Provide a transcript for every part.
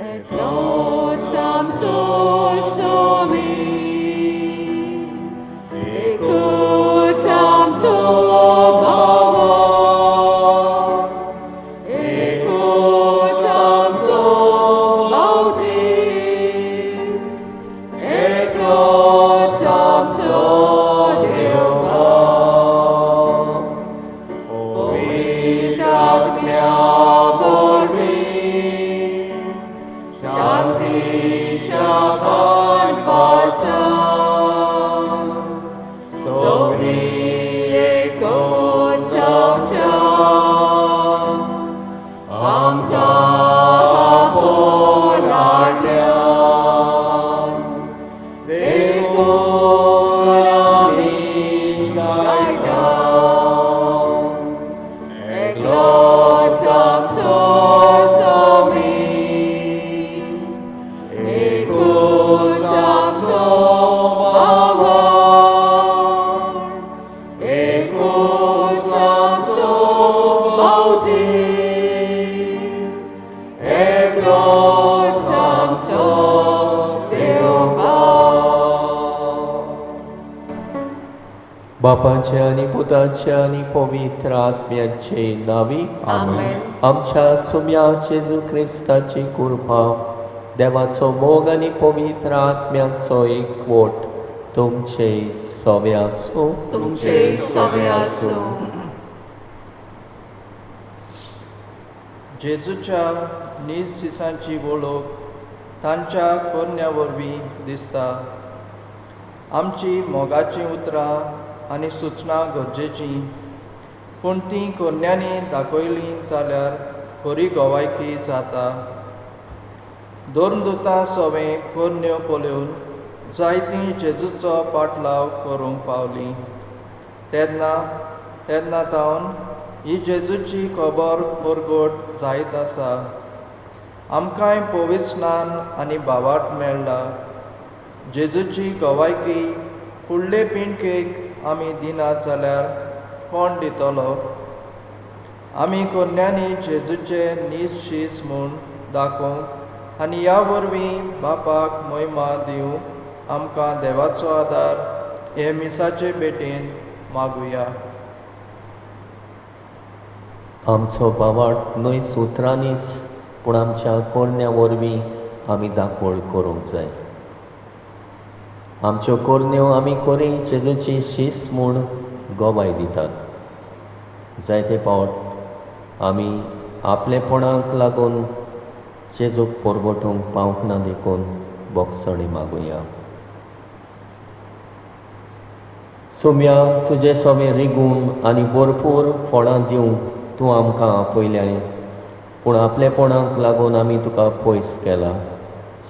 et lotsam somi, et kutsam bawa, et kutsam bauti, et lotsam Deva, o vitat mea Shanti Chavan Vasam Sogni Ekot Samcham Amta Ponartyam Dekunami Gaidam Eklot Samtosomi बापाचे आणि पुताचे आणि पवित्र आत्म्याचे नावी आमेन. आमच्या सुम्या जेजू ख्रिस्ताची कृपा देवाचो मोग आणि पवित्र आत्म्याचो एकवट तुमचे सवे आसूं. तुमचे सवे आसूं. जेजूच्या नीज दिसांची वळख तांच्या कोन्या वरवीं दिसता. आमची मोगाची उतरां आनी सुचना गरजेची, पूण ती कोन्यांनी दाखयलीं जाल्यार खरी गोवायकी जाता. दोन दुतां सवें कोन्यो पळोवन जायतीं जेजूचो पाटलाव करूंक पावलीं. तेन्ना तावन ही जेजूची खबर परगट जायत आसा. आमकांय पवित्र स्नान आनी भावार्थ मेळ्ळा. जेजूची गोवायकी फुडले पिणकेक आमी दिनात जाल्यार कोण दितलो? आमी कोन्यांनी जेजूचे नीज शीस म्हूण दाखोवंक आनी ह्या वरवीं बापाक महिमा दिवंक आमकां देवाचो आदार हे मिसाचे भेटेन मागुया. आमचो भावार्थ न्हय सुत्रांनीच पूण आमच्या कोरण्या वरवीं आमी दाखोळ करूंक जाय. आमच्यो कोरण्यो आमी कोरी जेजूची शीस म्हूण गोवाय दितात. जायते फावट आमी आपलेपणाक लागून जेजूक परगटूंक पावंक ना देखून बोगसणी मागुया. सुम्या तुजे सवे रिगून आनी भरपूर फळां दिवंक तूं आमकां आपयलें, पूण आपलेपणाक लागून आमी तुका पयस केला.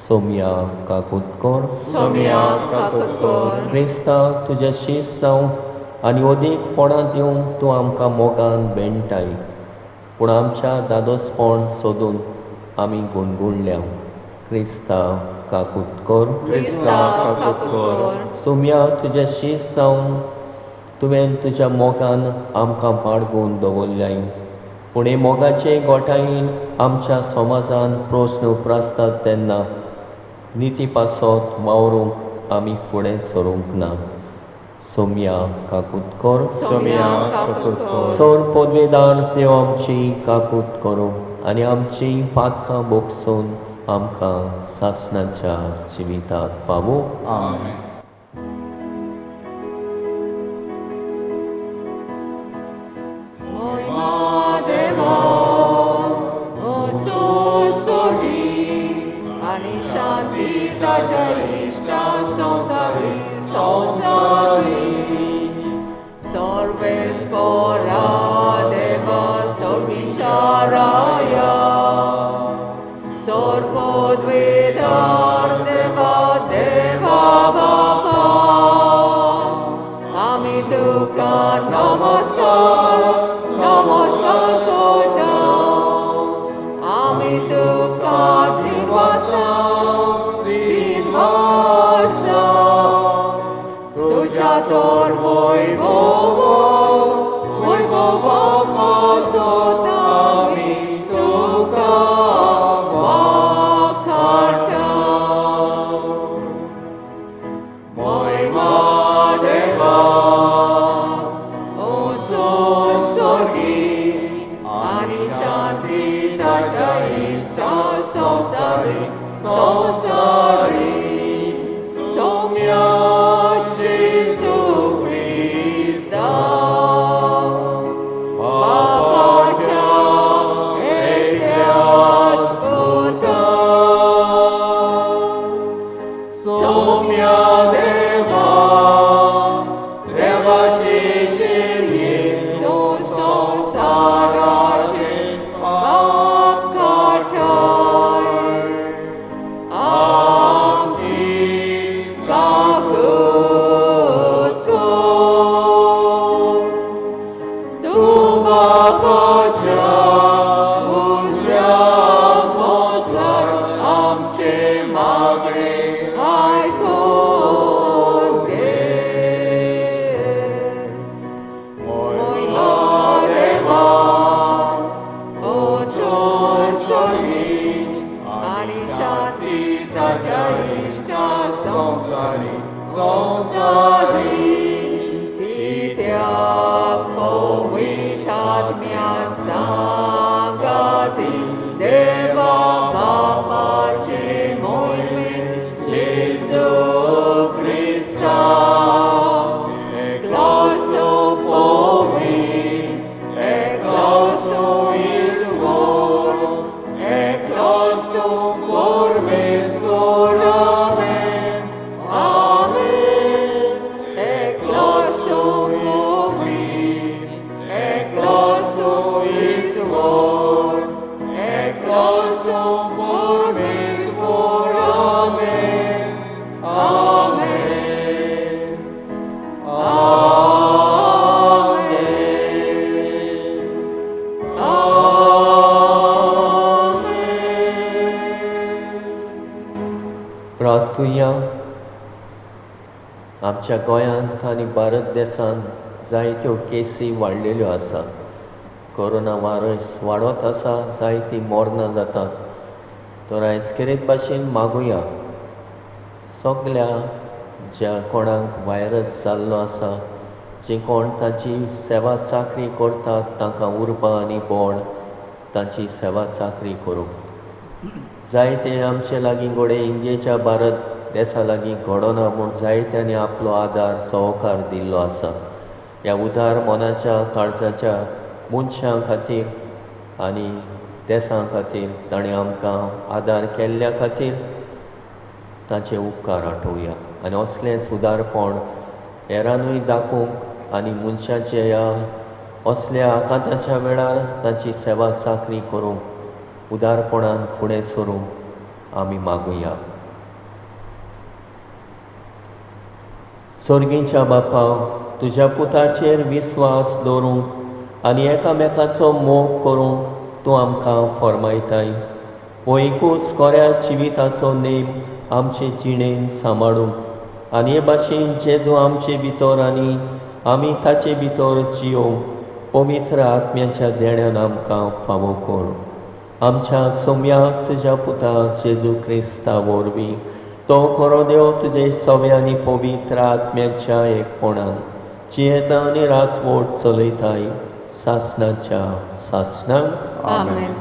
सोम्या काकुतकोर, सोम्या काकुतकोर. क्रिस्ता तुजे शीस जावंक आनी अदीक फळां दिवंक तूं आमकां मोगान भेंटाय, पूण आमच्या दादोसपण सोदून आमी गुणगुणल्या. क्रिस्ता काकुतकोर, क्रिस्ता काकुतकोर. सोम्या तुजे शीस जावंक तुवें तुज्या मोगान आमकां बाळगून दवरल्याय, पूण हे मोगाचे गोठायेन आमच्या समाजान प्रस्न उप्रासतात तेन्ना नितीपासत वावरूंक आमी फुडें सरूंक ना. सोम्या काकुतकोर, सोम्या काकुतकोर. सोर पदवेदार देव आमची काकूत करूं आनी आमची पातकां बोगसून आमकां सासणाच्या जिवितांत पावूं. आमेन. शांती ताच्या इष्टा संसारी सर्वेस्परा देवा सर्विचाराया सर्वोद्वेदार देवा देवा बापा आमी तुका नमस्कार करता. आमी तुका दिवसा तुझ्या तोर वैभवा सोतामी तुका वाखाणा. सौम्या देवा देवाची शिरी तो संसाराचे पाप काटाय आमची काकूत कर तू बापाच्या उजव्या मोसार आमचे मागणे आयकून घे मोयना देवा ओ चोर सोरी आणि शांती ताच्या इष्टा संसारी पित्याक पवित्रात्म्या सांगाती देवा बापाचे मोहिमेत जेजू ख्रिस्ता एकलोसो पवित्र एकलोसो ईश्वर एकलोसो परमेश्वर आमेन आमेन एकलोसो पवित्र एकलोसो ईश्वर एकलोसो परमेश्वर आमेन आमेन आमेन आमेन प्रार्थुया. आमच्या गोंयांत आनी भारत देशांत जायत्यो केसी वाडलेल्यो आसा. कोरोना वायरस वाडत आसा, जायतीं मरणां जातात. तर आयज खेरीत भाशेन मागुया सगल्या ज्या कोणाक वायरस जाल्लो आसा, जे कोण ताची सेवा चाकरी करतात तांकां उर्बा आनी बोड तांची सेवा चाकरी करूं. जायते आमचे लागीं घोडे इंडियेच्या भारत देशा लागीं घडोना म्हूण जायत्यांनी आपलो आदार सहकार दिल्लो आसा. ह्या उदार मनाच्या काळजाच्या मनशां खातीर आनी देशां खातीर ताणें आमकां आदार केल्ल्या खातीर तांचे उपकार आठोवया. आनी असलेंच उदारपण हेरांनूय दाखोवंक आनी मनशाचे ह्या असल्या आकांताच्या वेळार तांची सेवा चाकरी करूंक उदारपणान फुडें सरूंक आमी मागुया. सर्गीच्या बापा, तुज्या पुताचेर विस्वास दवरूंक आनी एकामेकाचो मोग करूंक तूं आमकां फरमायताय. हो एकूच खऱ्या जिविताचो नेम आमचे जिणेन सांबाळूंक आनी हे भाशेन जेजू आमचे भितर आनी आमी ताचे भितर जियोंक पवित्र आत्म्याच्या देण्यान आमकां फावो कर. आमच्या सौम्याक तुज्या पुता जेजू क्रिस्ता वरवीं तो खरो देव तुजे सवे आनी पवित्र आत्म्याच्या एकपणान जियेता आनी राजवट चलयताय सासणाच्या सासणाक. आमेन.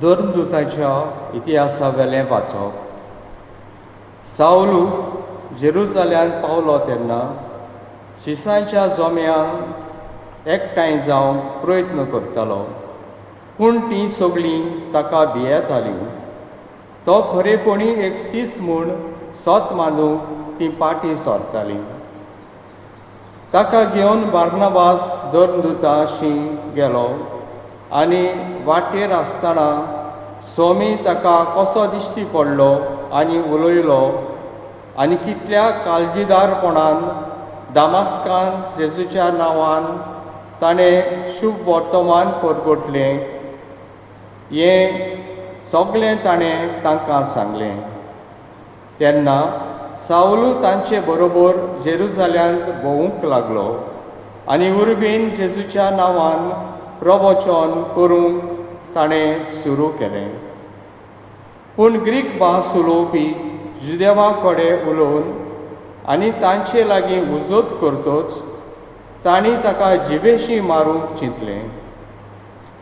धर्मदूताच्या इतिहासा वेलें वाचप. सावलू जेरुसलेमांत पावलो तेन्ना शिसांच्या जोम्यांक एकठांय जावंक प्रयत्न करतालो, पूण तीं सगळीं ताका भियेतालीं. तो खरेपणी एक शीस म्हूण सोत मांडूंक तीं पाटी सरतालीं. ताका घेवन बार्नबास धर्मदूताशी गेलो आनी वाटेर आसतना सोमी ताका कसो दिश्टी पडलो आनी उलयलो आनी कितल्या काळजीदारपणान दामास्कान जेजूच्या नांवान ताणें शुभ वर्तमान परगटलें हें सगळें ताणें तांकां सांगलें. तेन्ना सावलू तांचे बरोबर जेरुसलेमांत भोंवूंक लागलो आनी उर्बेन जेजूच्या नांवान प्रवचन करूंक ताणें सुरू केलें. पूण ग्रीक भास उलोवपी जुदेवां कडेन उलोवन आनी तांचे लागीं उजत करतोच तांणी ताका जिवेशी मारूंक चिंतलें.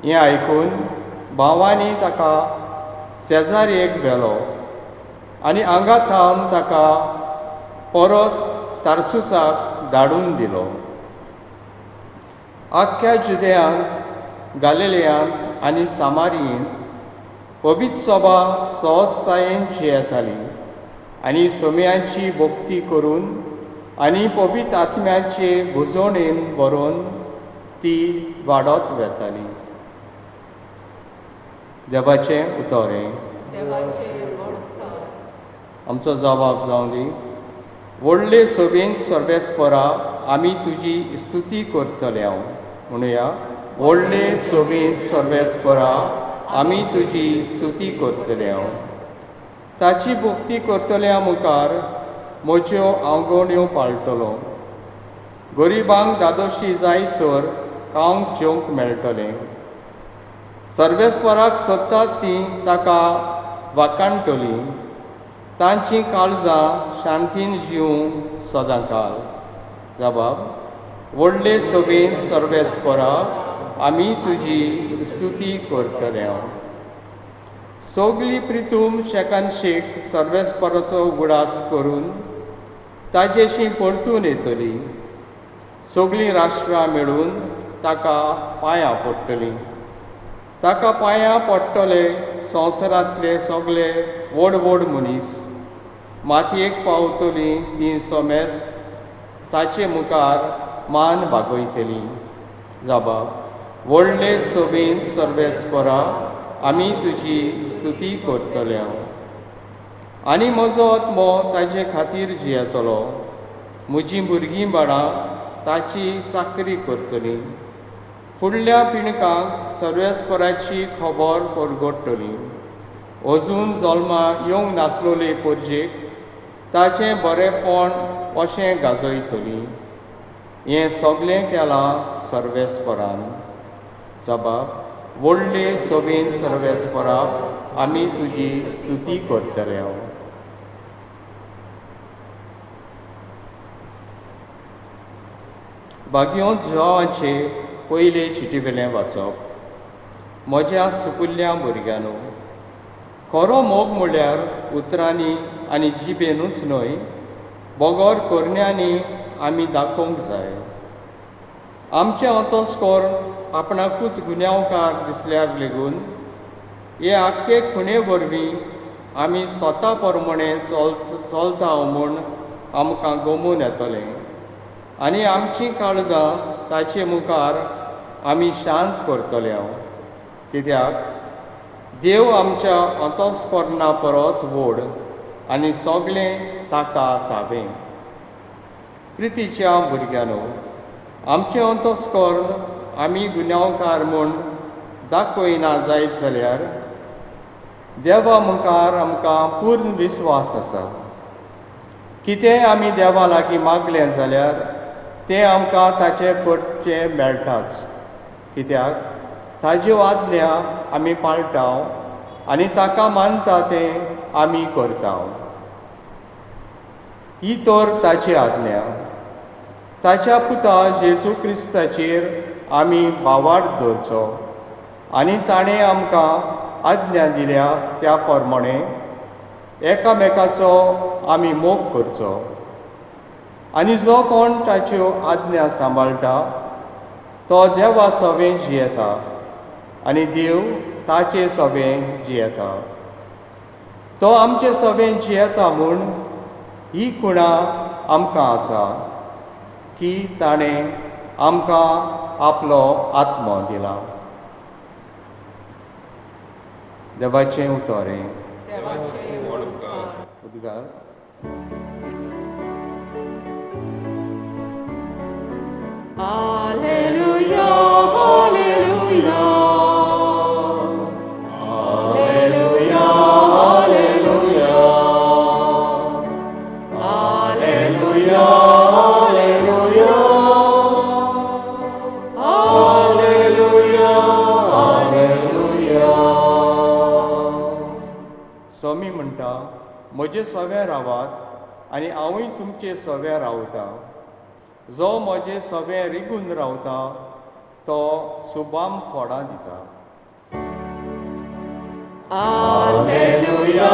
हें आयकून भावांनी ताका शेजारयेक व्हेलो आनी हांगा थावन ताका परत तार्सुसाक धाडून दिलो. आख्ख्या जुदेयांत, गालिलेयांत आनी सामारियेंत पवित्र सभा सहजतायेन जियेताली आनी सोम्यांची भोक्ती करून आनी पवित्र आत्म्याचे बुजवणेन भरून ती वाडत वेताली. देवाचें उतोरें. आमचो जबाब जावं दी. व्हडले सभेन सर्वेस्परा आमी तुजी स्तुती करतले हांव. म्हणुया, व्हडले सभेन सर्वेस्परा आमी तुजी स्तुती करतले हांव. ताची भक्ती करतल्या मुखार म्हज्यो आंगवण्यो पाळटलो. गरिबांक दादोशी जायसर खावंक जेवंक मेळटलें. सर्वेस्पराक सतत ती ताका वाखाणटली. तांची काळजां शांतीन जिवंक सदांकाल. जबाब. व्हडले सभेन सर्वेस्परा आमी तुजी स्तुती करतले हांव. सगळी प्रितूम शेकानशेक सर्वेस्पराचो उगडास करून ताजेशी परतून येतली. सगळीं राष्ट्रां मेळून ताका पांयां पडटलीं. ताका पांयां पडटले संवसारांतले सगळे व्हड व्हड मनीस. मातयेक पावतलीं तीं सोमेस्त ताचे मुखार मान बागयतलीं. जबाब. व्हडले सभेन सर्वेस्परा आमी तुजी स्तुती करतले हांव. आनी म्हजो आत्मो ताचे खातीर जियेतलो. म्हजीं भुरगीं बाळां ताची चाकरी करतलीं. फुडल्या पिणकांक सर्वेस्पराची खबर परगडटली. अजून जल्मा येवंक नासलोले परजेक ताचें बरेंपण अशें गाजयतलीं. हें सगळें केलां सर्वेस्परान. जबाब. व्हडले सभेन सर्वेस्परा आमी तुजी स्तुती करतले हांव. भाग्यो जॉवांचे पयले चिटीवेलें वाचप. म्हज्या सुकुल्ल्या भुरग्यांनो, खरो मोग म्हळ्यार उतरांनी आनी जिबेनूच न्हय, बोगोर करण्यांनी आमी दाखोवंक जाय. आमचे अंतस्कोर आपणाकूच गुन्यांवकार दिसल्यार लेगून हे आख्खे खुणे वरवीं आमी स्वता प्रमाणे चलता म्हूण आमकां गमून येतलें. आनी आमचीं काळजां ताचे मुखार आमी शांत करतले हांव. कित्याक देव आमच्या अंतस्करणा परस व्हड आनी सगळें ताका ताबें. प्रितीच्या भुरग्यांनो, आमचें अंतस्करण आमी गुन्यांवकार म्हूण दाखयना जायत जाल्यार देवा मुखार आमकां पूर्ण विस्वास आसा. कितेंय आमी देवा लागीं मागलें जाल्यार तें आमकां ताचे कडचें मेळटाच. कित्याक ताज्यो आज्ञा आमी पाळटाव आनी ताका मानता तें आमी करताव. ही तर ताची आज्ञा. ताच्या पुता जेजू क्रिस्ताचेर आमी बावाड दवरचो आनी ताणें आमकां आज्ञा दिल्या त्या प्रमाणे एकामेकाचो आमी मोग करचो. आनी जो कोण ताच्यो आज्ञा सांबाळटा तो देवा सवें जियेता आनी देव ताचे सवें जियेता. तो आमचे सवें जियेता म्हूण ही खुणा आमकां आसा की ताणें आमकां आपलो आत्मो दिला. देवाचें उतोरें. उद्गार. Alleluia, Alleluia. Alleluia, Alleluia. Alleluia, Alleluia. Alleluia, Alleluia. स्वामी म्हणटा, म्हजे सवें रावात आनी हांवूय तुमचे सवें रावतां. जो म्हजें सवें रिगून रावता तो सुबाम फोडां दिता. Alleluia,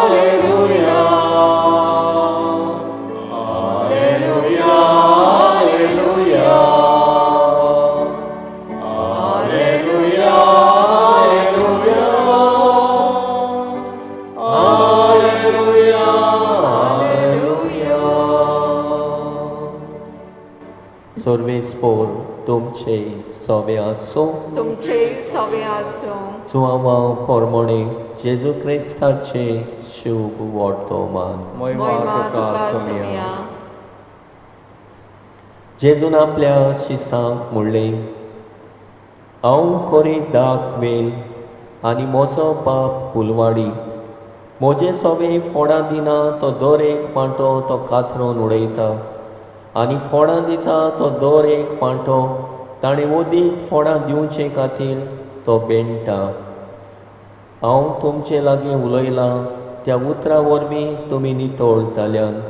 Alleluia. सर्वेस्पोर तुमचे सवे आसूं तुमचे सवे आसूं सुवामा पोरमोणे जेजू क्रिस्ताचे शुभ वर्तमान महिमा तुका सुमिया. जेजून आपल्या शिसांक म्हणलें हांव कोरी दाखवेल आनी म्हजो बाप कुलवाडी म्हजे सवे फोंडां दिना तो दर एक फांटो तो कातरून उडयता आनी फोंडां दिता तो दर एक फांटो ताणें ओदीक फोंडां दिवचे खातीर तो बेंडटा. हांव तुमचे लागीं उलयलां त्या उतरां वरवीं तुमी नितळ जाल्यान.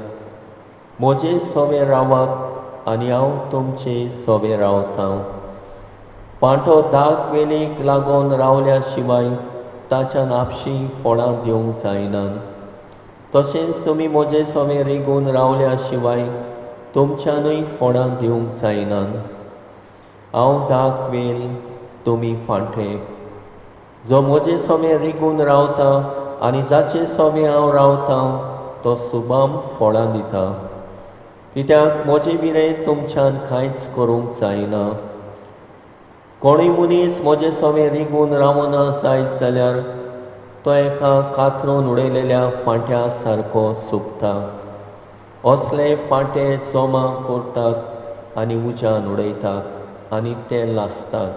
म्हजे सवे रावात आनी हांव तुमचे सवे रावतां. फांटो दाग वेलीक लागून रावल्या शिवाय ताच्यान आपशीं फोंडां दिवंक जायनात. तशेंच तुमी म्हजे सवे रिगून रावल्या शिवाय तुमच्यानूय फोंडां दिवंक जायनात. हांव दाग वेल तुमी फांटे. जो म्हजे सवे रिगून रावता आनी जाचे सवे हांव रावतां तो सुबाम फोंडां दिता. कित्याक म्हजे विरें तुमच्यान कांयच करूंक जायना. कोणूय मनीस म्हजे सवे रिगून रावना जायत जाल्यार तो एका कातरून उडयलेल्या फांट्या सारको सुकता. असले फांटे जमा करतात आनी उज्यान उडयतात आनी ते लासतात.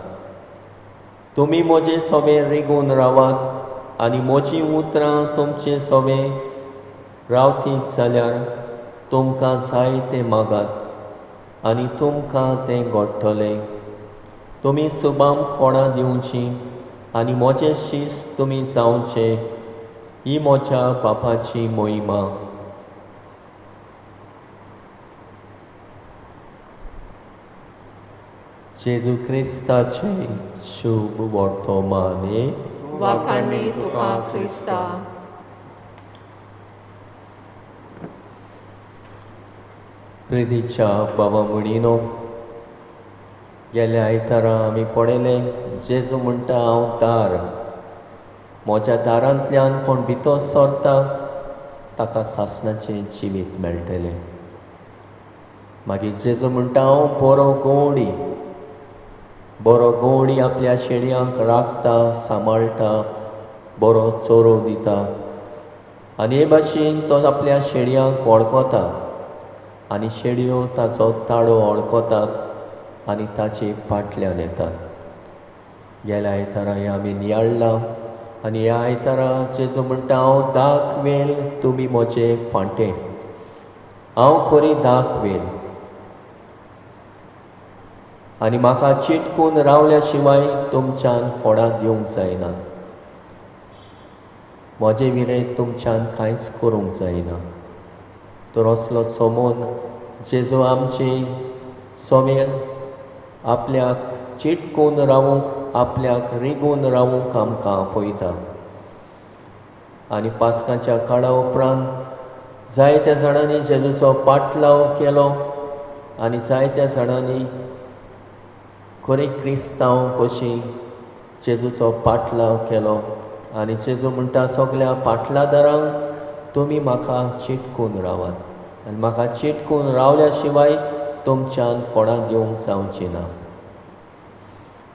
तुमी म्हजे सवे रिगून रावात आनी म्हजी उतरां तुमचे सवे रावतीत जाल्यार तुमकां जाय तें मागात आनी तुमकां तें घडटलें. तुमी सुबाम फोंडां दिवचीं आनी म्हजें शीस तुमी जावचें ही म्हज्या बापाची मोहिमा. जेजू क्रिस्ताचे शुभ वर्तमान. वाखाणी तुका क्रिस्ता. प्रिदीच्या बाबा म्हणिनो गेल्या आयतारा आमी पळयलें जेजू म्हणटा हांव दार. म्हज्या दारांतल्यान कोण भितर सरता ताका सासणाचें जिवीत मेळटलें. मागीर जेजू म्हणटा हांव बरो गवंडी. बरो गवंडी आपल्या शेळयांक राखता सांबाळटा बरो चोरो दिता आनी हे भाशेन तो आपल्या शेळयांक वळखता आनी शेळयो ताचो ताळो वळखतात आनी ताचे फाटल्यान येतात. गेल्या आयतारा हें आमी नियाळ्ळां आनी ह्या आयतारा जेजू म्हणटा हांव दाख वेल तुमी म्हजे फांटे. हांव खरी दाख वेल आनी म्हाका चिटकून रावल्या शिवाय तुमच्यान फोंडां दिवंक जायना. म्हजे विरें तुमच्यान कांयच करूंक जायना. तर असलो समोन जेजू आमचे सवे आपल्याक चिटकून रावूंक आपल्याक रिगून रावूंक आमकां आपयता. आनी पास्काच्या काळा उपरांत जायत्या जाणांनी जेजूचो पाटलाव केलो आनी जायत्या जाणांनी खरी क्रिस्तांव कशी जेजूचो पाटलाव केलो. आनी जेजू म्हणटा सगल्या पाटलादारांक तुमी म्हाका चिटकून रावात आनी म्हाका चिटकून रावल्या शिवाय तुमच्यान फोंडां दिवंक जावची ना.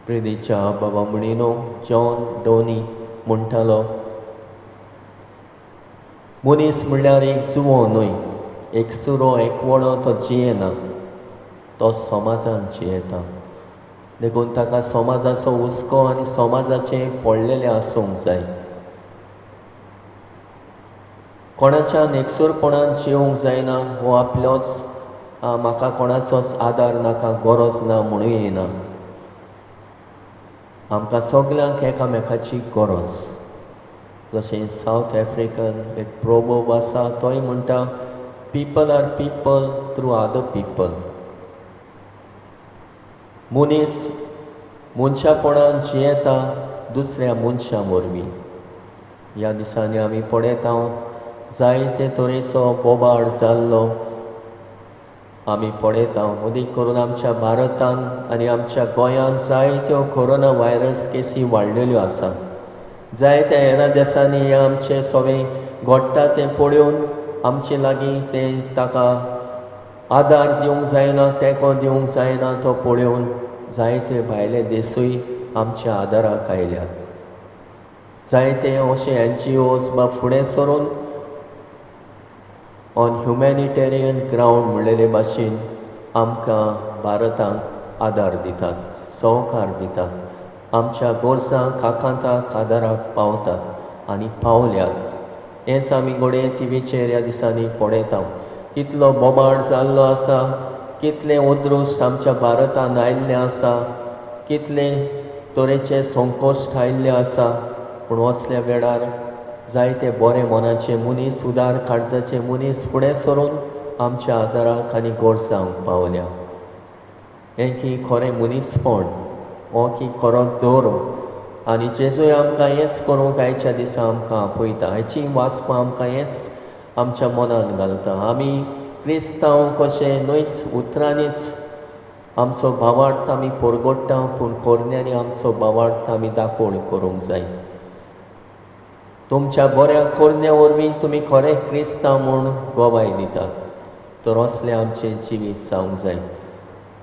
प्रिदीच्या बाबा म्हणिनो जॉन डोनी म्हणटालो मनीस म्हणल्यार एक जुवो न्हय, एक सुरो एकवडो तो जियेना, तो समाजान जियेता. देखून ताका समाजाचो हुस्को आनी समाजाचें पडलेलें आसूंक जाय. कोणाच्यान एकसूरपणान जिवंक जायना वो आपलोच म्हाका कोणाचोच आदार नाका गरज ना म्हणून येना. आमकां सगल्यांक एकामेकाची गरज. जशें सावथ आफ्रिकन एक प्रोवर्ब आसा तोय म्हणटा people are people through other people. मनीस मनशापणान जियेता दुसऱ्या मनशा वरवीं. ह्या दिसांनी आमी पळयता जायते तरेचो बोबाड जाल्लो आमी पळयता. मदीं करून आमच्या भारतान आनी आमच्या गोंयांत जायत्यो कोरोना व्हायरस केसी वाडलेल्यो आसा. जायत्या हेर देशांनी हे आमचे सगळे घडटा तें पळोवन आमचे लागीं ते ताका आदार दिवंक जायना, तेंको दिवंक जायना तो पळोवन जायते भायले देसूय आमच्या आदाराक आयल्यात. जायते अशे NGOs बा फुडें सरून ऑन ह्युमॅनिटेरियन ग्रावंड म्हणलेले भाशेन आमकां भारतांत आदार दितात, सहकार दितात, आमच्या गोरसांक आकांताक आदाराक पावतात आनी पावल्यात. हेंच आमी घोडये टीव्हीचेर ह्या दिसांनी पळयता. कितलो बोबाड जाल्लो आसा, कितले ओद्रुश्ट आमच्या भारतांत आयिल्ले आसा, कितले तरेचे संकोश्ट आयिल्ले आसा. पूण असल्या वेळार जायते बरे मनाचे मनीस, उदार काळजाचे मनीस फुडें सरून आमच्या आदाराक आनी गोरसांक पावल्या. हें की खरें मनीसपण, हो की खरो धर्म. आनी जेजूय आमकां हेंच करूंक आयच्या दिसा आमकां आपयता. हाची वाचपां आमकां हेंच आमच्या मनांत घालता. आमी क्रिस्तांव कशे न्हयच उतरांनीच आमचो भावार्थ आमी परगट्टा, पूण कोरण्यांनी आमचो भावार्थ आमी दाखोवन करूंक जाय. तुमच्या बऱ्या कोरण्या वरवीं तुमी खरे क्रिस्तांव म्हूण गोवाय दितात. तर असलें आमचें जिवीत जावंक जाय.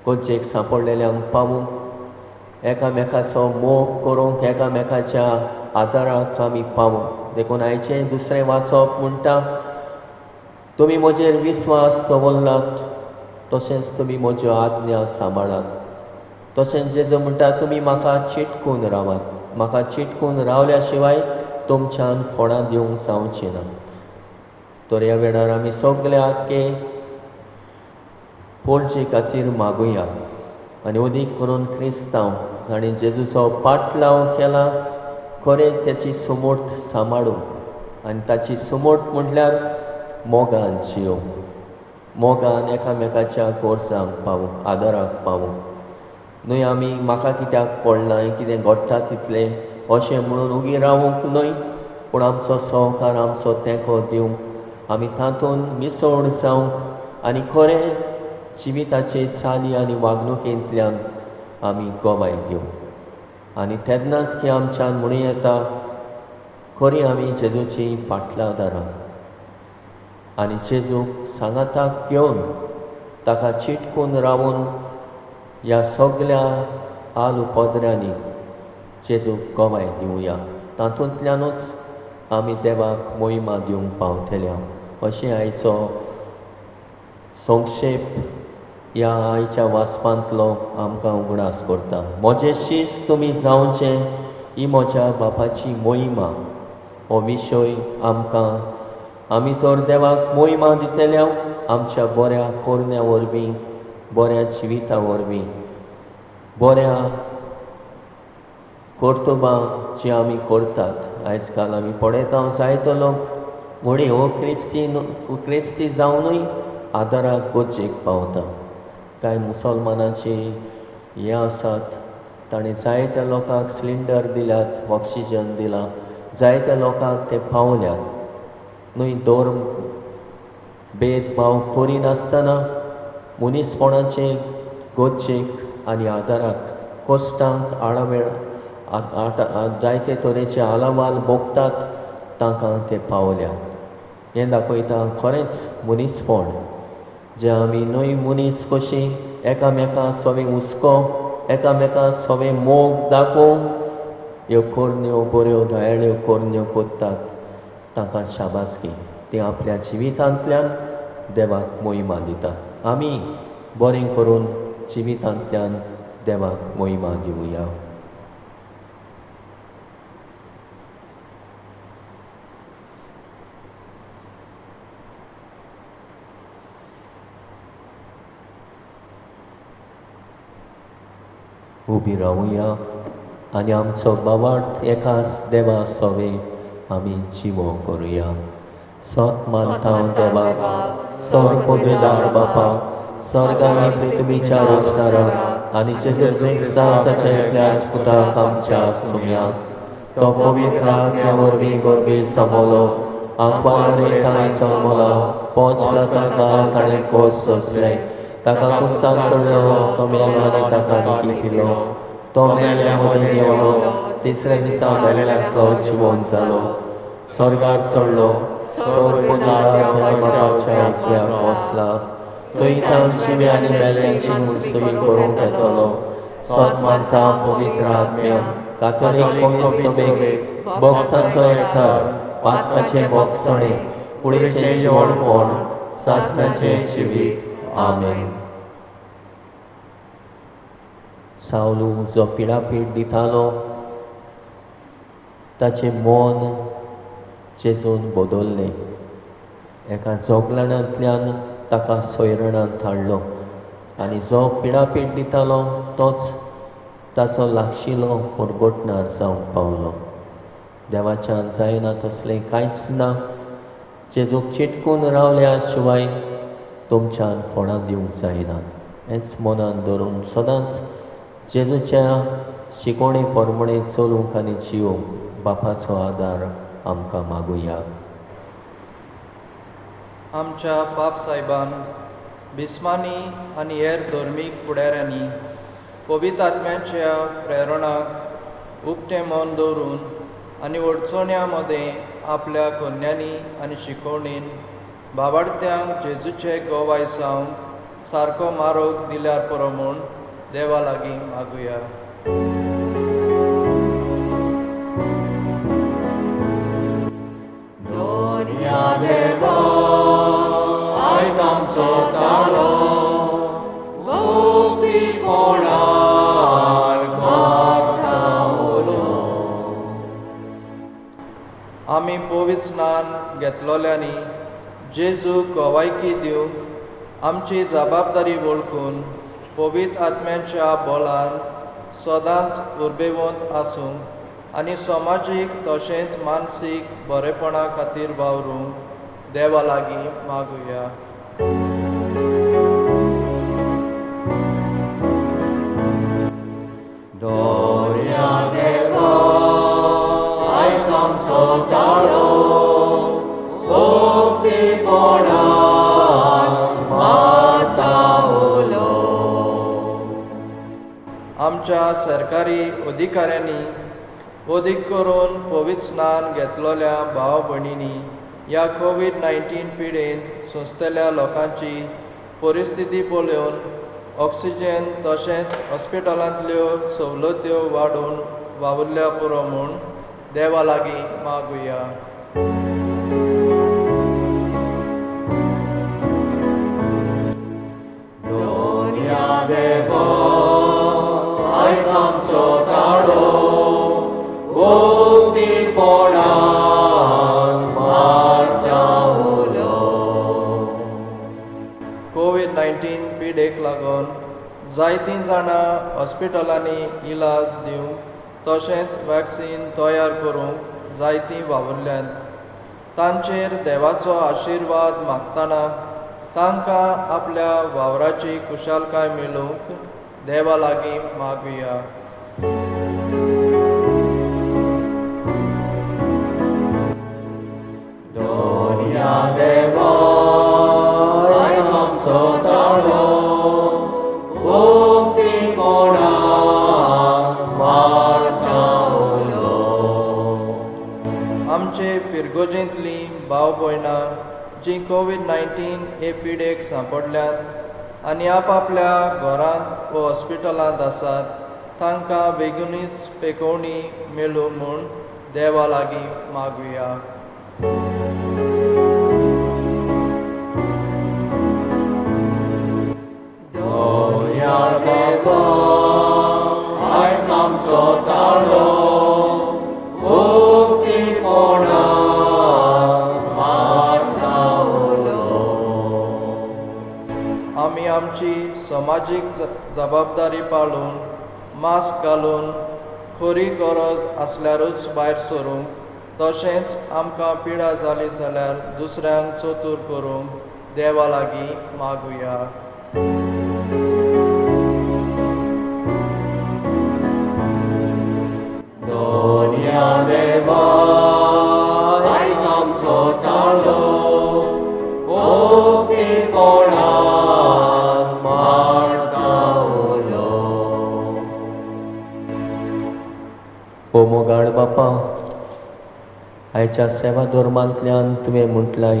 गरजेक सांपडलेल्यांक पावूंक, एकामेकाचो मोग करूंक, एकामेकाच्या आदाराक आमी पावूंक. देखून आयचें दुसरें वाचप म्हणटा, तुमी म्हजेर विस्वास दवरलात तशेंच तुमी म्हज्यो आज्ञा सांबाळात. तशेंच जेजू म्हणटा, तुमी म्हाका चिटकून रावात. म्हाका चिटकून रावल्या शिवाय तुमच्यान फोंडां दिवंक जावचें ना. तर ह्या वेळार आमी सगळे आख्खे पोरचे खातीर मागुया आनी अदीक करून क्रिस्तांव जाणें जेजूचो पाटलाव केला, खरें त्याची सुमोट सांबाळूंक. आनी ताची सुमोट म्हटल्यार मोगान जियोवंक, मोगान एकामेकाच्या गोरसांक पावूंक, आदाराक पावूंक. न्हय आमी म्हाका कित्याक पडलां, कितें घडटा तितलें अशें म्हणून उगी रावूंक न्हय, पूण आमचो सहकार, आमचो तेंको दिवंक, आमी तातूंत मिसळ जावंक आनी खरें जिविताचे चाली आनी वागणुकेंतल्यान आमी गोवाय दिवंक. आनी तेन्नाच की आमच्यान म्हणून येता, खरी आमी जेजूची पाटलादारां आनी जेजूक सांगाताक घेवन ताका चिटकून रावून ह्या सगळ्या आल उपद्र्यांनी जेजूक गोवाय दिवया. तातूंतल्यानूच आमी देवाक मोहिमा दिवंक पावतल्या. अशें आयचो संक्षेप ह्या आयच्या वाचपांतलो आमकां उगडास करता. म्हजें शीस तुमी जावचें ही म्हज्या बापाची मोहिमा. हो विशय आमी तर देवाक मोहिमा दितल्या आमच्या बऱ्या कोरण्या वरवीं, बऱ्या जिविता वरवीं, बऱ्या कर्तुबां जी आमी करतात. आयज काल आमी पळयता जायतो लोक म्हणी हो क्रिस्ती जावनूय आदाराक गरजेक पावता. कांय मुसलमानाचे हे आसात, ताणें जायत्या लोकांक सिलिंडर दिल्यात, ऑक्सिजन दिलां, जायत्या लोकांक ते पावल्यात. न्हय धर्म भेदभाव करिनासतना मनीसपणाचे गरजेक आनी आदाराक, कश्टांक आळावेळ जायते तरेचे आलावाल भोगतात, तांकां ते पावल्यात. हें दाखयता खरेंच मनीसपण, जे आमी न्हय मनीस कशी एकामेकां सवें हुस्को, एकामेकां सवें मोग दाखोवन ह्यो कोरण्यो बऱ्यो दयाळ्यो कोरण्यो कोत्तात, तांकां शाबासकी. ती आपल्या जिवितांतल्यान देवाक मोहिमा दितात. आमी बरें करून जिवितांतल्यान देवाक मोहिमा दिवया. उबी रावुया आनी आमचो भावार्थ एकाच देवा सवे आमी जिवो करुया. सत मानता देवाक, स्वर्ग पदवीदार बापाक, स्वर्ग आनी पृथ्वीच्या रचणाराक आनी जेजू क्रिस्ता ताच्या एकल्याच पुताक आमच्या सुम्याक, तो पवित्र आत्म्या वरवीं गर्भी समोलो, आंकवार ताणें जल्मला, पोंचला ताका ताणें कोस सोंसले, ताका कुस्साक चडलो, तो मेलो आनी ताका निकी पिलो, तो मेल्या मदीं देंवलो, तिसऱ्या दिसा मेलेल्यांतलो जिवंत जालो, स्वर्गाक चडलो, स्वर्ग पदवीदार बापाच्या उजव्याक बसला, थंय तांव जिवे आनी मेल्यांची मुर्सुवी करूंक येतलो. सोत मानता पवित्र आत्म्या, कातोलीक पवित्र सभेक, भक्तांचो एकठार, पातकाचे मोगसणे, कुडीचें जेवणपण, सासणाचें जिवीत. आमेन. सावलू जो पिडापीड दितालो ताचें मन जेजून बदल्लें. एका जोगलणांतल्यान ताका सोयरणांत हाडलो आनी जो पिडापीड दितालो तोच ताचो लागशिलो परगोटणार जावंक पावलो. देवाच्यान जायना तसलें कांयच ना. जेजूक चिटकून रावल्या शिवाय तुमच्यान फोंडां दिवंक जायना. हेंच मनान धरून सदांच जेजूच्या शिकोवणी प्रमाणे चलूंक आनी जिवूंक बापाचो आदार आमकां मागुया. आमच्या बाप सायबान बिस्मानी आनी हेर धर्मीक फुडाऱ्यांनी पवित्र आत्म्याच्या प्रेरणाक उक्तें मन दवरून आनी अडचण्या मदें आपल्या कन्यांनी आनी शिकोवणीन भावार्थ्यांक जेजूचे गोवाय जावंक सारको मार्ग दिल्यार पुरो म्हूण देवा लागीं मागुया. देवा आयज आमचो ताळो भोवतीपणान घातावलो. आमी पवित्र स्नान घेतलोल्यांनी जेजूक गोवायकी दिवंक आमची जबाबदारी वळखून पवित्र आत्म्याच्या बोलान सदांच उर्बेवंत आसूंक आनी समाजीक तशेंच मानसीक बरेपणा खातीर वावरूंक देवा लागीं मागुया. दोर्या देवा आयज आमचो ताळो भोवतीपणान घातावलो. आमच्या सरकारी अधिकाऱ्यांनी अदीक करून पवित्र स्नान घेतलोल्या भाव भयणींनी ह्या कोविड-19 पिडेंत सोंसतल्या लोकांची परिस्थिती पळोवन ऑक्सिजन तशेंच हॉस्पिटलांतल्यो सवलत्यो वाडोवन वावुरल्या पुरो म्हूण देवा लागीं मागुया. दोर्या देवा आयज आमचो ताळो भोवतीपणान घातावलो. कोविड-19 पिडेक लागून जायतीं जाणां हॉस्पिटलांनी इलाज दिवंक तशेंच वॅक्सीन तयार करूंक जायतीं वावुरल्यांत. तांचेर देवाचो आशिर्वाद मागतना तांकां आपल्या वावराची कुशालकाय मेळूंक देवा लागीं मागुया. दोर्या देवा आयज आमचो ताळो भोवतीपणान घातावलो. आमचे फिरगोजेंतलीं भाव भयणां जीं कोविड-19 हे पिडेक सांपडल्यात आनी आपआपल्या घरांत वा हॉस्पिटलांत आसात तांकां बेगीनूच पेकोवणी मेळूं म्हूण देवा लागीं मागुया. दोर्या देवा आयज आमचो ताळो भोवतीपणान घातावलो. आमी आमची समाजीक जबाबदारी पाळून मास्क घालून खरी गरज आसल्यारूच भायर सरूंक तशेंच आमकां पिडा जाली जाल्यार दुसऱ्यांक चतूर करूंक देवा लागीं मागुया. दोर्या देवा आयज आमचो ताळो भोवतीपणान घातावलो. ओ मोगाळ बापा, आयच्या सेवा धर्मांतल्यान तुवें म्हटलाय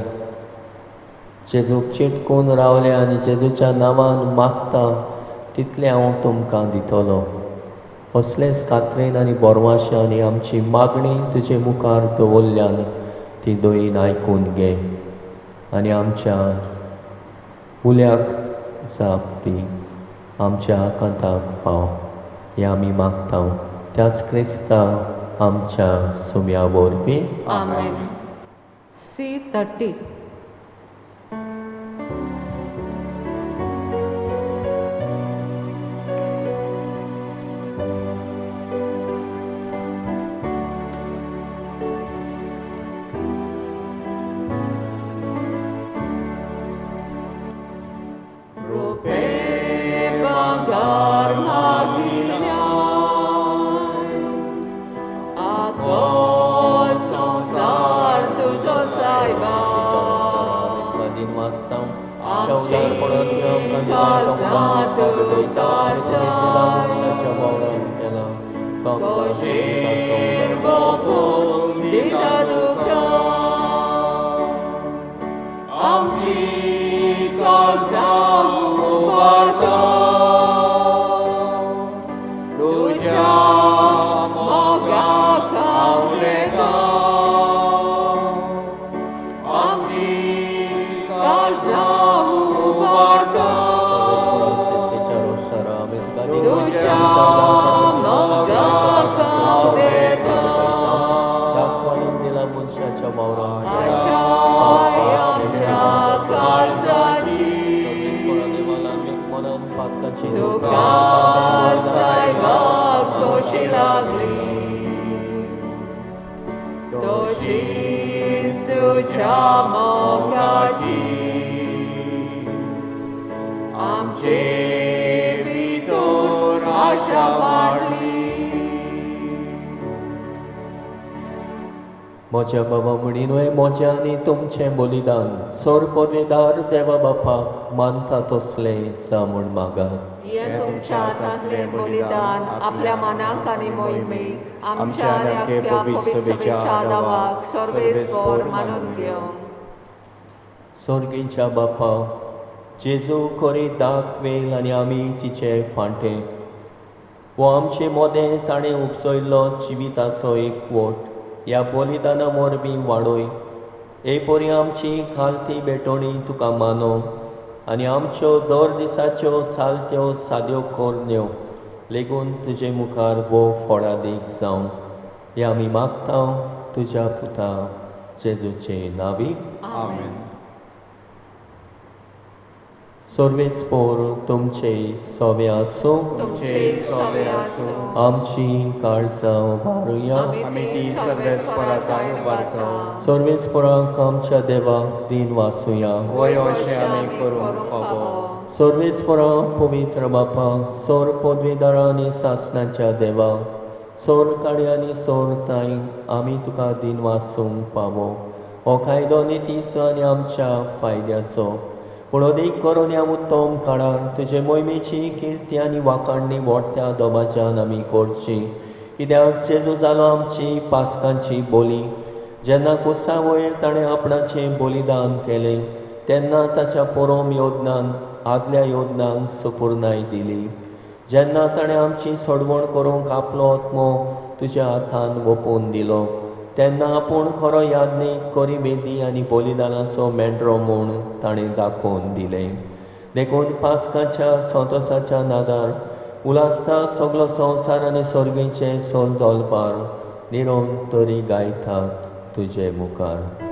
जेजूक चिटकून रावले आनी जेजूच्या नांवान मागता तितले हांव तुमकां दितलो. असलेच कात्रेन आनी बोरमाशांनी आमची मागणी तुजे मुखार दवरल्यान ती दोयीन आयकून घे आनी आमच्या उल्याक जाप दी. आमच्या आकांताक पाव हे आमी मागता त्याच क्रिस्ता आमच्या सुम्या वरवीं. Amen. C30. म्हज्या बाबा म्हणीन मोज्या आनी तुमचें बलिदान सोर पदवेदार देवा बापाक मानता तसलें जा म्हूण मागात. हे तुमच्या हातांतलें बलिदान आपल्या मनाक आनी मोहिमेक आमच्या आनी आख्या पवित्र सभेच्या दावाक सर्वेस्पर मानून घेवं. स्वर्गीच्या बापा, जेजू खरी दाखवेल आनी आमी तिचे फांटे वो आमचे मोदें ताणें उपसयल्लो जिविताचो एकवट ह्या बलिदाना वरवीं वाडोय. हे परी आमची खालती बेटोणी तुका मानो आनी आमच्यो दर दिसाच्यो चालत्यो साद्यो कोरण्यो लेगून तुजे मुखार वो फळादीक जावं हे आमी मागता तुज्या पुता जेजूचे नांवी. आमेन. सर्वेस्पर तुमचे सोवे आसूं. तुमचे सवे आसूं. आमची काळजां उबारुया. आमी ती सर्वेस्पराताय उबारता. सर्वेस्पराक आमच्या देवाक दिन वासुया. वय अशें आमी करूंक फावो. सर्वेस्परा पवित्र बापा, सोर पदवीदारा आनी सासणाच्या देवा, सोर काळी आनी सोर ताई आमी तुका दिन वासूंक पावो. हो कायदो नितीचो आनी आमच्या फायद्याचो पूण अदीक करून ह्या उत्तम काळार तुजे मोहिमेची किर्ती आनी वाखाणणी व्हडट्या दबाज्यान आमी करची. कित्याक जेजू जालो आमची पासकांची बोली. जेन्ना कुसा वयर ताणें आपणाचें बलिदान केलें तेन्ना ताच्या परम योजनान आदल्या योजनांक सुपूर्णाय दिली. जेन्ना ताणें आमची सोडवण करूंक आपलो आत्मो तुज्या हातान ओपून दिलो तेन्ना आपूण खरो यादनीक करी बेदी आनी बलिदानाचो मेंढरो म्हूण ताणें दाखोवन दिलें. देखून पासकाच्या संतोसाच्या नादार उलासता सगलो संवसार आनी सर्गीचे सोल दोलपार निरोन तरी गायतात तुजे मुखार.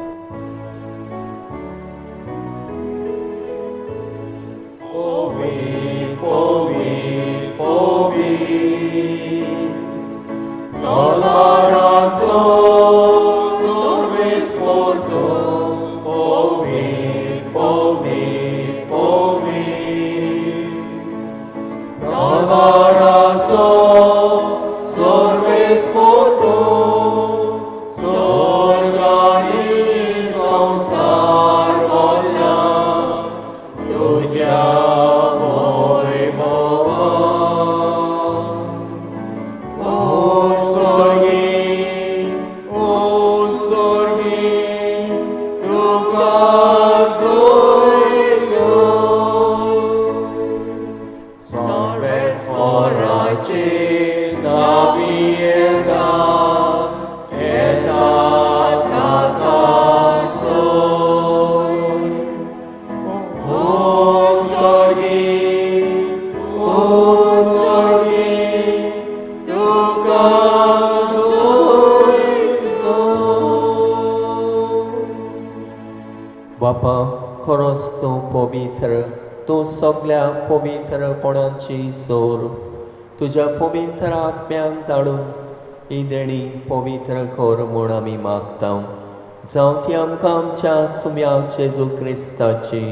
Tuka बापा खरोच तूं पवित्र, तूं सगळ्या पवित्रपणाची सोर. तुज्या पवित्र आत्म्याक धाडून ही देणी पवित्र कर म्हूण आमी मागता. जावं ती आमकां आमच्या सुम्या जेजू क्रिस्ताची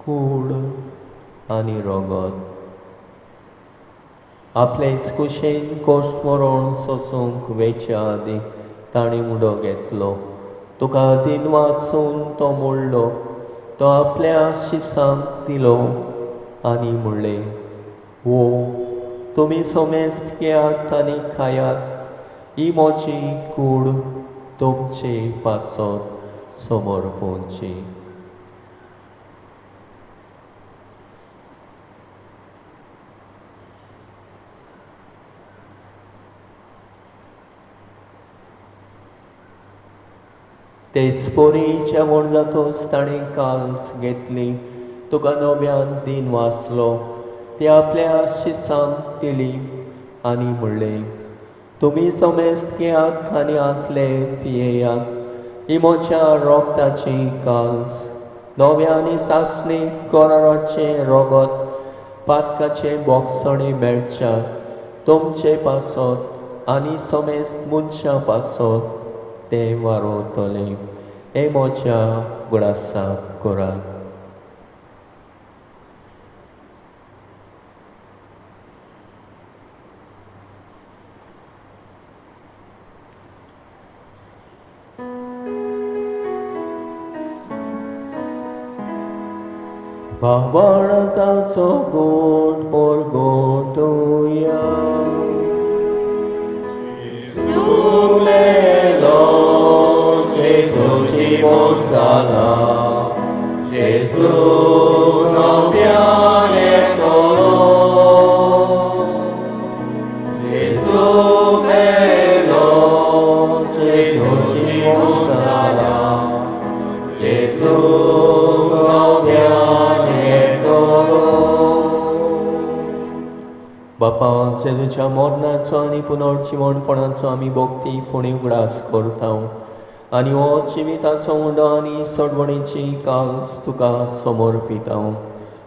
कूड आनी रगत आपलेच कुशेन कोश्ट मरोण सोसूंक वेच्या आदी ताणी मुडो घेतलो. तुका दिन वाचून तो मोडलो, तो आपल्या शिसांक दिलो आनी म्हणलें, वो तुमी सोमेस्त घेयात आनी खायात, ही म्हजी कूड तुमचे पासत समर्पणची. तेच पोरी जेवण जातोच ताणें काल्स घेतली, तुका नव्यान दिन वाचलो, ती आपल्या शिसांक दिली आनी म्हणलें, तुमी सोमेस्त घेयात आनी आतले पियेयात, ही म्हज्या रोगताची काल्स. नव्या आनी सासणीक गोराचे रगत पातकाचे बोगसणे मेळच्यात तुमचे पासत आनी सोमेस्त मनशां पासत ते वारोतले. हे म्हज्या गुडासाक करात. भावार्थाचो गोड परगोटुया. सुमलेलो जेजूची मोग जाला, जेजू नव्यान येतलो, जेजू मेलो, जेजूची मोग जाला, जेजू नव्यान येतलो. बापा जेजूच्या मरणाचो आनी पुनर्जिवणपणाचो आमी भोगती फोणी उगडास करता आनी हो जिविताचो उंडो आनी सडवणीची काल्स तुका समर्पिता.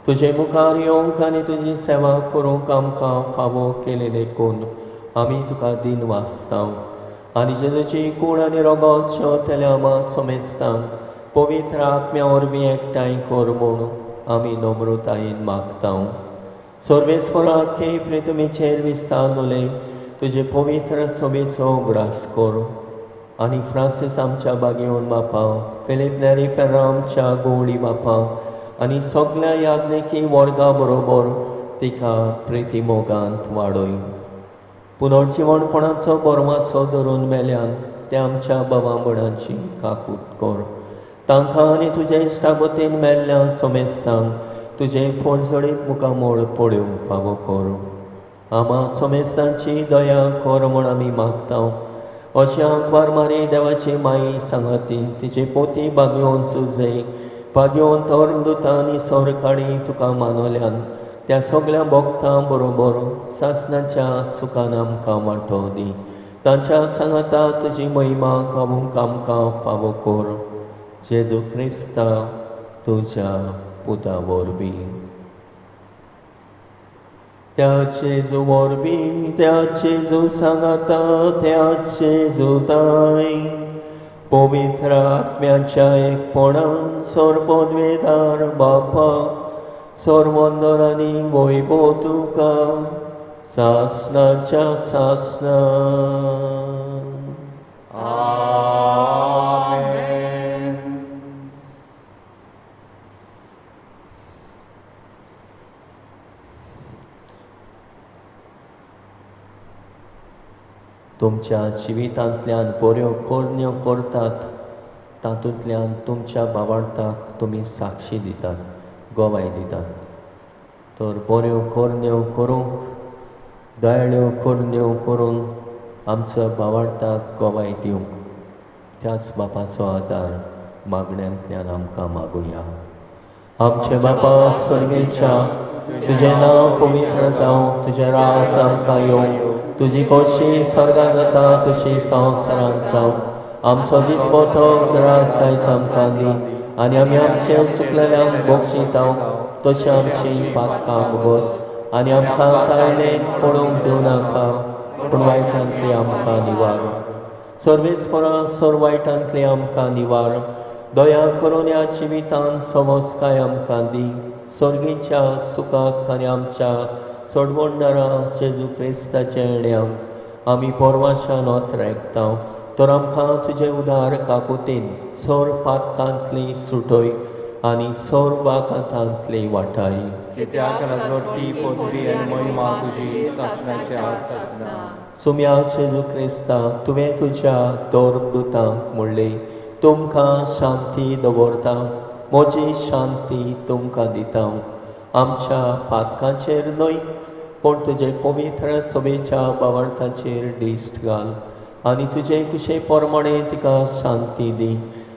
तुजे मुखार येवंक आनी तुजी सेवा करूंक आमकां फावो केले देखून आमी तुका दिन वाचता आनी जेजूची कूड आनी रगत शेवतेल्या आमा सोमेस्तांक पवित्र आत्म्या वरवीं एकठांय कर म्हूण आमी नम्रतायेन मागता. सर्वेस्पराक हे प्रितुमेचेर विस्तारलोले तुजे पवित्र सभेचो उगडास कर आनी फ्रांसीस आमच्या बागेवन बापा, फिलीप नेरी फेर्रा आमच्या गोवळी बापा आनी सगळ्या याज्ञिकी वर्गा बरोबर तिका प्रिती मोगांत वाडय. पुनर्जिवणपणाचो बरमासो धरून मेल्यान ते आमच्या भावांबणाची काकूट कर. तांकां आनी तुजे इश्टागतीन मेल्ल्या सोमेस्तांक तुजे पणसडीत मुखामोळ पळोवंक फावो कर. आमा सोमेस्तांची दया कर म्हूण आमी मागता. अशें आंकवार मारी देवाची माई सांगाती तिचे पोती बागयोन सुजे बागयोन तोरदुतां आनी सोरकाडी तुका मानवल्यान त्या सगळ्या भक्तां बरोबर सासणाच्या सुखान आमकां वांटो दी. तांच्या सांगाता तुजी महिमा गावूंक आमकां फावो कर. जेजू क्रिस्ता तुज्या पुता वरवीं. त्या जेजू वरवीं त्या जेजू सांगाता त्या जेजूताय पवित्र आत्म्याच्या एकपणान सर्वोद्वेदार बापा सर्वोंदर आनी वैभव तुका सासणाच्या सासणान. तुमच्या जिवितांतल्यान बऱ्यो कोरण्यो करतात तातूंतल्यान तुमच्या भावार्थाक तुमी साक्षी दितात, गोवाय दितात. तर बऱ्यो कोरण्यो करूंक दयाळ्यो कोरण्यो करून आमच्या भावार्थाक गोवाय दिवंक त्याच बापाचो आदार मागण्यांतल्यान आमकां मागुया. आमचे बापा स्वर्गेच्या तुजें नांव पवित्र जावं, तुजें राज आमकां येवं, तुजी खोशी स्वर्गांत जाता तशी संवसारांत जावं. आमचो दिसपतो रात आयज आमकां दी आनी आमी आमचे चुकलेल्यांक बक्षितांव तशें आमची पातकां भोगोस आनी आमकां तायलेन पडोवंक दिवं नाका पूण वायटांतली आमकां निवार सर्वेस्परा सर वायटांतली आमकां निवार दया करून ह्या जिवितांत समोस्काय आमकां दी सर्गीच्या सुखाक आनी आमच्या सोडवणदारा जेजू क्रिस्ताच्या येण्याक आमी पोरवाशान ओतरेकता तर आमकां तुजे उदार काकुतीन सर पातकांतली सुटोय आनी सर वाकांतांतली वाटाय कित्याक राजवटी पदवी आनी महिमा तुजी सासणाच्या सासना सुम्या जेजू क्रिस्ता तुवें तुज्या दोरदुतांक म्हणलें तुमकां शांती दवरता म्हजी शांती तुमकां दिता आमच्या पातकांचेर न्हय पूण तुजे पवित्र सभेच्या बावळटाचेर दिश्ट घाल आनी तुजे कुशे प्रमाणे तिका शांती दी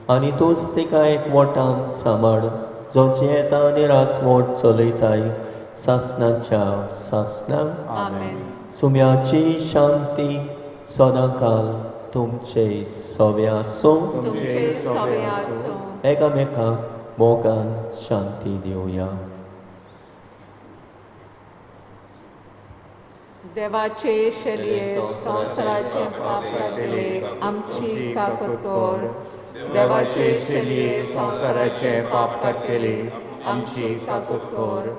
आनी तूंच तिका एकवटान सांबाळ जो जियेता आनी राजवट चलयताय सासणाच्या सासणांक आमेन. सुम्याची शांती सदांकाल तुमचे सवे आसूं तुमचे सवे आसूं. एकामेकांक मोगान शांती दिवया. देवाचे शलिये संवसाराचे पाप काडले आमची काकूत कर. देवाचे शलिये संवसाराचे पाप काडटले आमची काकूत कर.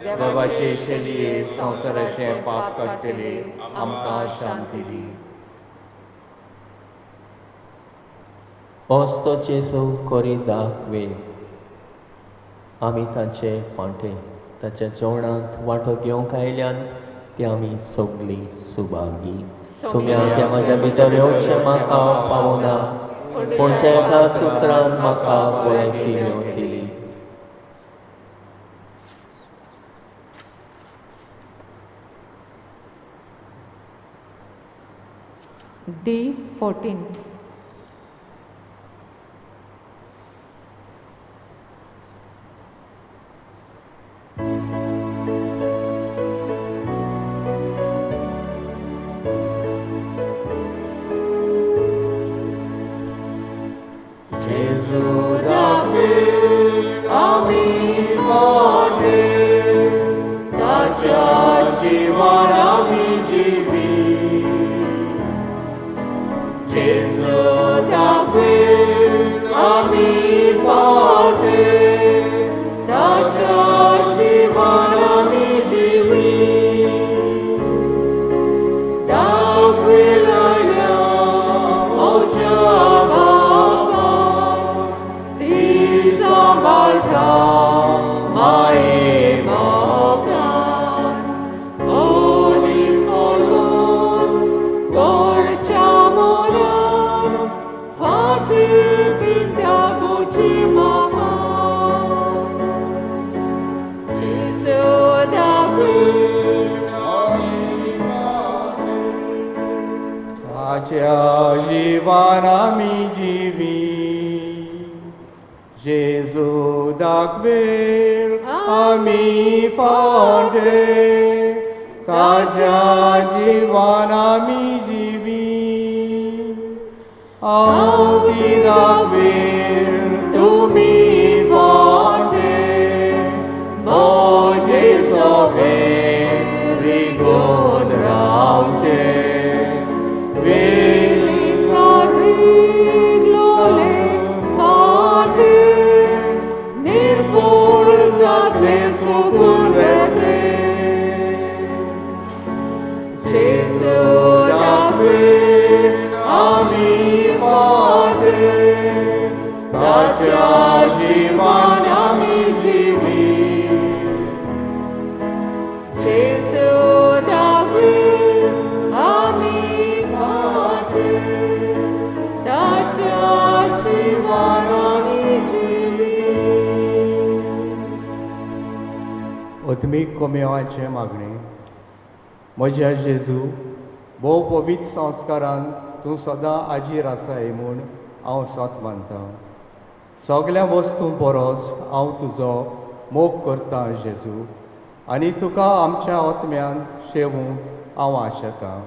देवाचे शलिये संवसाराचे पाप काडटले आमकां शांती दी. असतो जेजू करी दाखवे आमी ताचे फांटे ताच्या जेवणांत वांटो घेवंक आयल्यान ती आमी सगळीं सुभागी. सुम्याक ह्या म्हज्या भितर येवचें म्हाका पावना पूण जे एका सुत्रान म्हाका वळखी मेवतली. D14. जेजू दाखवे आमी फाटे ताच्या जिवान आमी जिवी. जेजू दाखवे आमी फाटे ताच्या जिवान आमी जिवी. दाखवे लायल्या ओच्या सांबाळटा माये मोगान. ओली फोडून गोडच्या मोलान फाटी पिंट्या गोची मामा. जेजू दाखवे आमी ताच्या जिवान आमी जिवी. जेजू दाखवे आमी फाटे ताच्या जिवान आमी जिवी. हांव ती दाखवेर तुमी फाटे म्हजे सवे रिगोन रावचे. जेजू दाखवे आमी फाटे ताच्या जिवान आमी जिवी. जेजू दाखवे आमी फाटे ताच्या जिवान आमी जिवी. आत्मीक कोमेवाचे मागणे. म्हज्या जेजू भोव पवित्र संस्कारान तूं सदां आजीर आसाय म्हूण हांव सत मानतां. सगळ्या वस्तू परस हांव तुजो मोग करतां जेजू आनी तुका आमच्या आत्म्यान शेवूंक हांव आशेतां.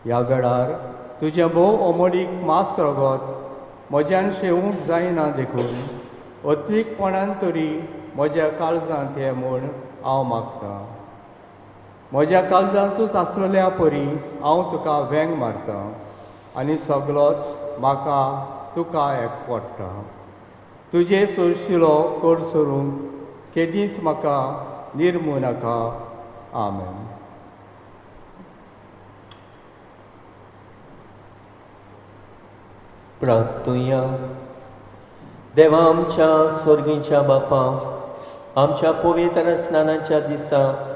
ह्या वेळार तुजें भोव अमोलीक मास रगत म्हज्यान शेवूंक जायना देखून अत्वीकपणान तरी म्हज्या काळजांत हे म्हूण हांव मागतां. म्हज्या काळजांतूच आसलेल्या परी हांव तुका वेंग मारतां आनी सगळोच म्हाका तुका एकवटटा. तुजे सुरशिलो कोड सोडूंक केदींच म्हाका निर्मू नाका. आमेन. प्रार्थुया. देवा आमच्या स्वर्गीच्या बापा, आमच्या पवित्र स्नानाच्या दिसा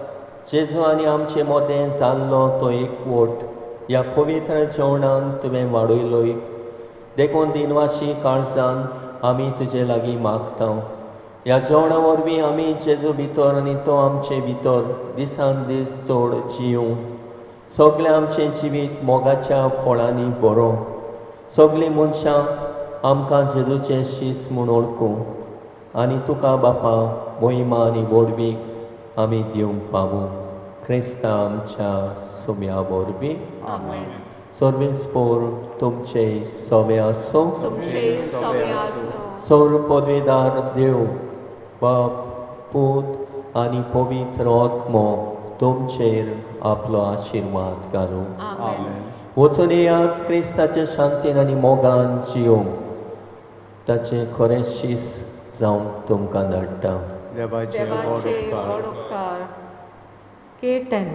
जेजू आनी आमचे मोदें जाल्लो तो एकवट ह्या पवित्र जेवणान तुवें वाडयलोय. देखून दिनवाशी काळजान आमी तुजे लागीं मागता. ह्या जेवणा वरवीं आमी जेजू भितर आनी तो आमचे भितर दिसान दीस चड जियूं. सगळें आमचें जिवीत मोगाच्या फळांनी बरो. सगळीं मनशां आमकां जेजूचें शीस म्हूण ओळखूं आनी तुका बापा मोहिमा आनी वडवीक आमी दिवंक पावूं. क्रिस्ता आमच्या सुम्या वरवीं. आमेन. सर्वेस्पोर तुमचे सवे आसूं. तुमचे सवे आसूं. सौर पदवीदार देव बाप पूत आनी पवित्र आत्मो तुमचेर आपलो आशिर्वाद घालूं. आमेन. वचून येयात क्रिस्ताचे शांतीन आनी मोगान जियोंक ताचें खरें शीस जावंक तुमकां धाडटा. देवाचे देवाचे उपकार. व्हड उपकार. K10.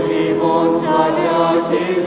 जीवन जाल्याचे